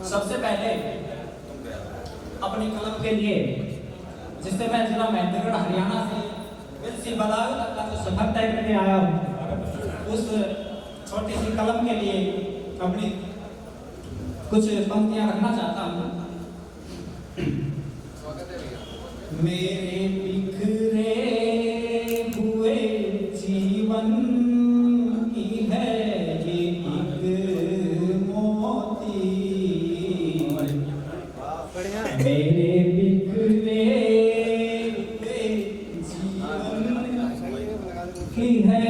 सबसे पहले अपनी कलम के लिए, जिससे मैं जिला महेंद्रगढ़ हरियाणा से बिल्कुल बदायूं तक का जो सफर तय करके आया हूँ, उस छोटी सी कलम के लिए अपनी कुछ पंक्तियां रखना चाहता हूँ। मेरे बिखरे हुए जीवन की है ये एक मोती, मेरे बिखरे हुए जीवन की है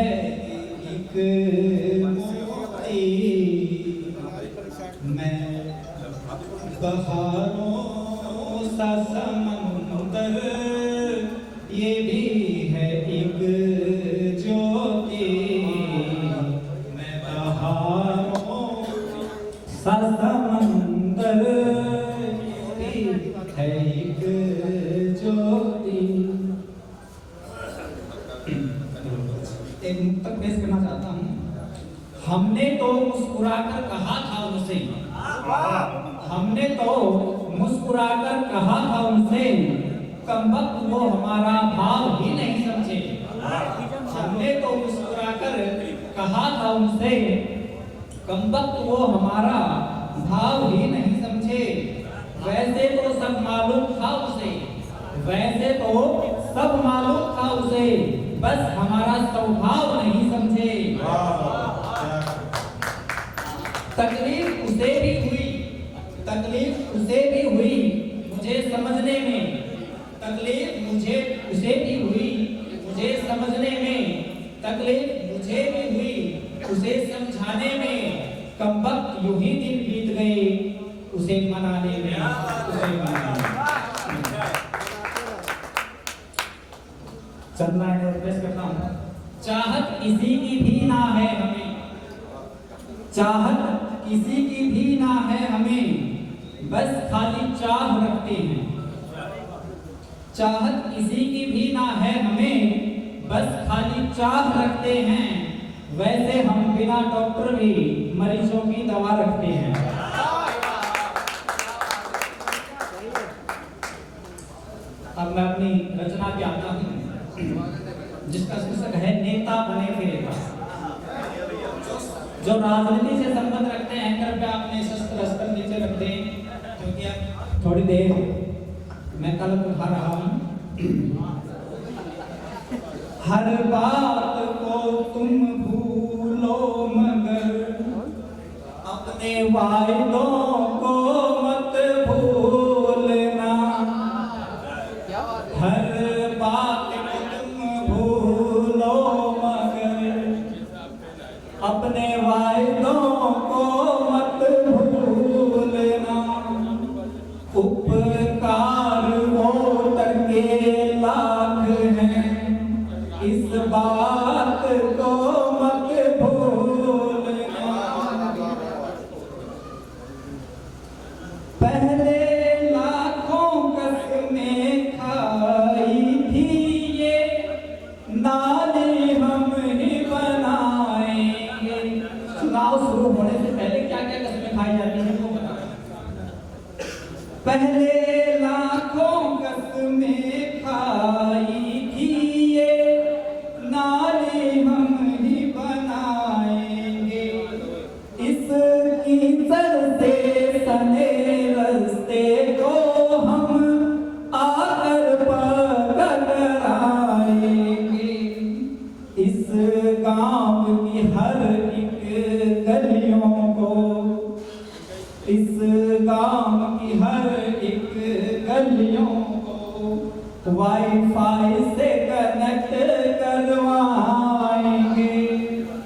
एक मोती, मैं बहारों सा समंदर ये भी है एक ज्योति, मैं बहारों सा समंदर ये है एक ज्योति। एक मुक्तक पेश करना चाहता हूँ। हमने तो मुस्कुराकर कहा था उनसे, हमने तो मुस्कुराकर कहा था उनसे, कमबख्त वो हमारा भाव ही नहीं समझे। हमने तो मुस्कुराकर कहा था उनसे, कमबख्त वो हमारा भाव ही नहीं समझे। वैसे तो सब मालूम था उसे, वैसे तो सब मालूम था उसे, बस हमारा स्वभाव नहीं समझे। तकलीफ उसे भी हुई, तकलीफ उसे भी हुई मुझे समझने में, तकलीफ मुझे उसे भी हुई मुझे समझने में, तकलीफ मुझे भी हुई उसे समझाने में, कमबख्त यूं ही दिन बीत गए उसे मनाने में, उसे मनाने में। चलना है और पेश करता हूँ। चाहत किसी की भी ना है हमें, चाहत किसी की भी ना है हमें, बस खाली चाह रखते हैं। चाहत किसी की भी ना है हमें, बस खाली चाह रखते हैं। वैसे हम बिना डॉक्टर भी मरीजों की दवा रखते हैं। अब मैं अपनी रचना पे आता हूँ, जिसका शीर्षक है नेता बने फिरेगा। जो राजनीति से संबंध रखते हैं, कृपया अपने शस्त्र नीचे रख दें, क्योंकि अब थोड़ी देर मैं कलम उठा रहा हूं। हर बात को तुम भूलो मगर अपने वायदों को मत भूलना। हर बात को तुम भूलो मगर अपने वायदों को मत भूलना। उपकार वो करके लाख हैं, इस बात को मत भूलना। पहले लाखों कसमें खाई थी ये, नाली हम ही बनाएंगे। चुनाव शुरू होने से पहले क्या क्या कसमें खाई जाती हैं वो बताओ। पहले लाखों कसमें खाई थी ये, नाली हम ही बनाएंगे। इसकी सर से सने रस्ते को हम आकर पकड़ाएंगे। इस गांव की हर एक गलियों को, इस गांव की हर एक गलियों को वाईफाई से कनेक्ट करवाएंगे।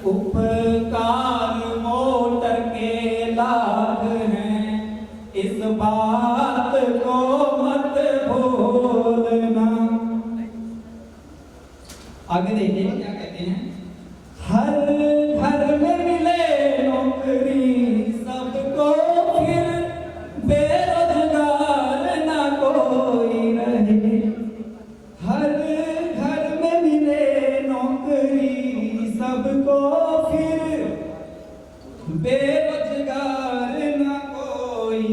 उपकार वोटर के लाभ हैं, इस बात को मत भूलना। आगे देखिए क्या कहते हैं। हर घर में मिले नौकरी सबको, फिर बेरोजगार ना कोई रहे। हर घर में मिले नौकरी सबको, फिर बेरोजगार ना कोई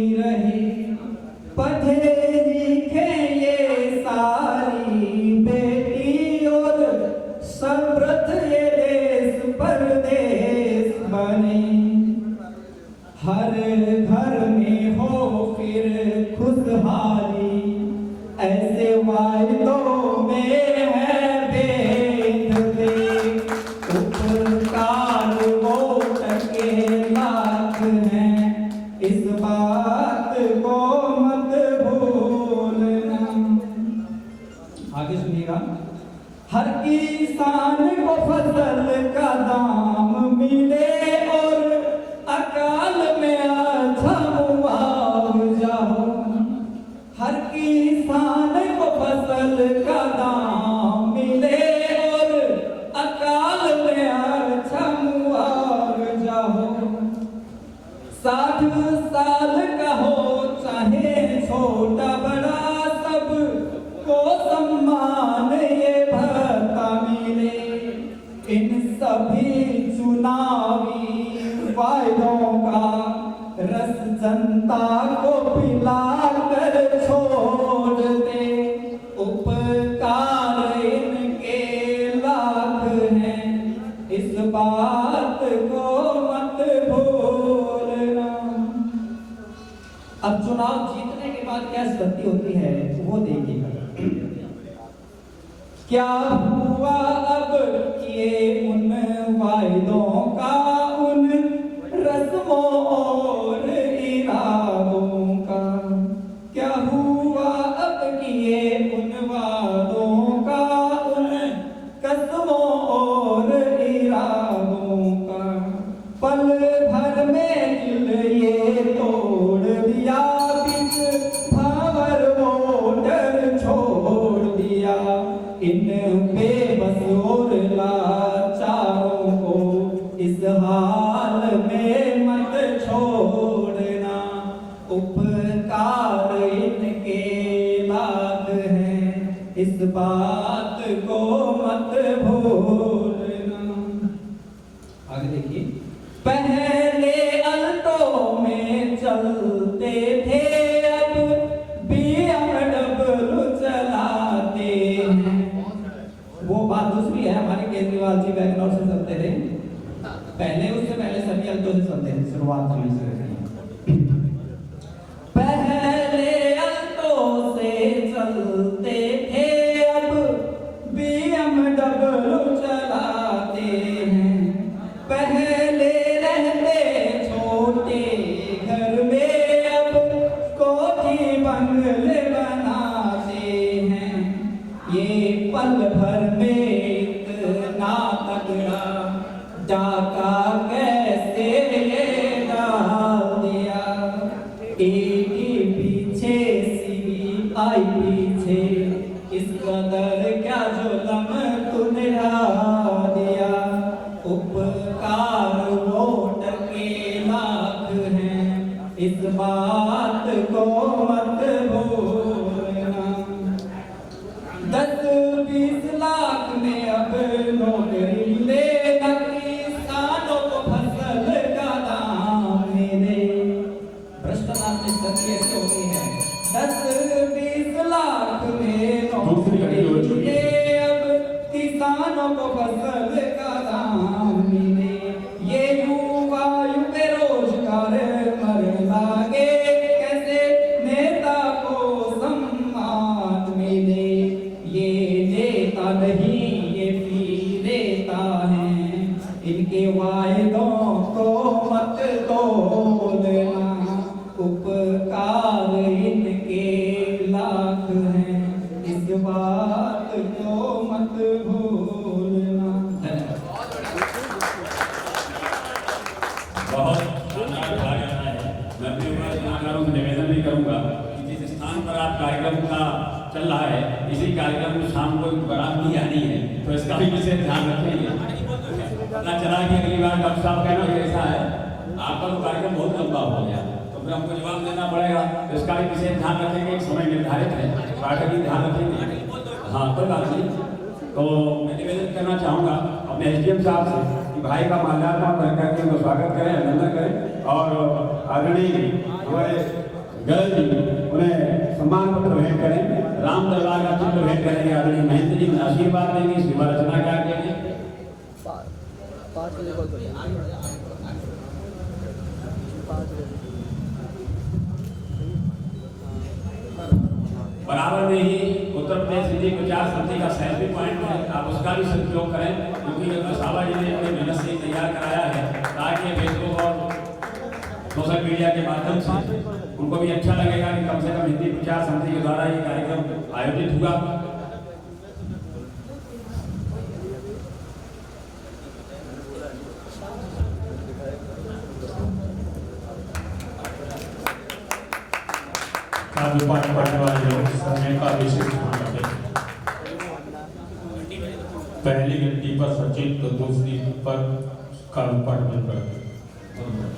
हर घर में हो फिर खुशहाली, ऐसे वायदों में है भेद दे, उपकार वो टके लाख हैं, इस बात को मत भूलना। आगे सुनिएगा। हर किसान को फसल का दाम मिले और अकाल में अच्छा मुआवजा हो, हर किसान को फसल का दाम मिले और अकाल में अच्छा मुआवजा हो, 60 साल का हो चाहे छोटा बड़ा सब को सम्मान ये भत्ता मिले, इन सभी चुनावी वायदों का रस जनता को पिला कर छोड़ दे, उपकार इनके लाख हैं, इस बात को मत भूलना। अब चुनाव जीतने के बाद क्या स्थिति होती है वो देखिएगा। क्या हुआ अब किए उन वायदों का, उन रस्मों और इरादों का, क्या हुआ अब किए उन वादों का, उन कसमों और इरादों का, पल भर में दिल ये तोड़ दिया, बीच भंवर वोटर छोड़ दिया, इन बेबस और लाचारों को इस हाल में मत छोड़ना, उपकार इनके लाख हैं, इस बात को मत भूलना। आगे देखिए। पहले अल्टो में चलते थे, अब BMW चलाते हैं। वो बात दूसरी है, हमारे केजरीवाल जी बैंगलोर से चलते थे, पहले उससे पहले सभी अल्टो से चलते थे, शुरुआत से। पहले अल्टो से चलते थे, अब BMW चलाते हैं, पहले रहते छोटे घर में, अब कोठी बंगले बनाते हैं, ये पल भर में इतना तगड़ा डाका कैसे डाल दिया, ईडी पीछे CBI पीछे, इस कदर क्या जुल्म तूने दिया, उपकार वोट के लाख हैं, इस बात को मत भूलना। 10-20 लाख में अब नौकरी मिले, किसानों को फसल का दाम मिले, भ्रष्टाचार की स्थिति ऐसी हो गई है। 10-20 लाख में नौकरी मिले, अब किसानों को फसल का दाम मिले, ये युवा बेरोजगार मर लागे, कैसे नेता को सम्मान मिले, ये नेता नहीं ये फिर नेता हैं, इनके वायदों को मत तोड़ना, उपकार इनके लाख हैं, इस बात को मत भूलना। बहुत शानदार गाना है। मैं अपने कलाकारों से निवेदन भी करूंगा कि जिस स्थान पर आप कार्यक्रम का चल रहा है, इसी कार्यक्रम में शाम को बारात भी आनी है, तो इसका भी विशेष ध्यान रखेंगे। पता चला कि अगली बार कब साहब कहना ऐसा है, आपका तो कार्यक्रम बहुत लंबा हो गया, तो फिर हमको जवाब देना पड़ेगा, तो इसका भी विशेष ध्यान रखेंगे। एक समय निर्धारित है, पाठक भी ध्यान रखेंगे। हाँ, कोई बात नहीं। तो मैं निवेदन करना चाहूँगा अपने SDM साहब से कि भाई का माल्यार्पण कर करके उनका स्वागत करें, अभिनंदन करें, और आदरणीय हमारे गर्ल जी उन्हें सम्मान पत्र भेंट करें, राम दरबार का चित्र भेंट करेंगे, आदरणीय महेंद्र जी उन्हें आशीर्वाद देंगे, शिवा रचना क्या देंगे। पाँच बराबर में ही उत्तर प्रदेश हिंदी प्रचार समिति का सेल्फी पॉइंट है, आप उसका भी सदुपयोग करें, क्योंकि मसावा जी ने अपनी मेहनत से तैयार कराया है ताकि फेसबुक और सोशल मीडिया के माध्यम से उनको भी अच्छा लगेगा कि कम से कम हिंदी प्रचार समिति के द्वारा ये कार्यक्रम आयोजित हुआ। काव्य पाठ पढ़ने वाले लोग समय का विशेष ध्यान रखें। पहली घंटी पर सचिन तो दूसरी पर काव्य पाठ बंद कर दें।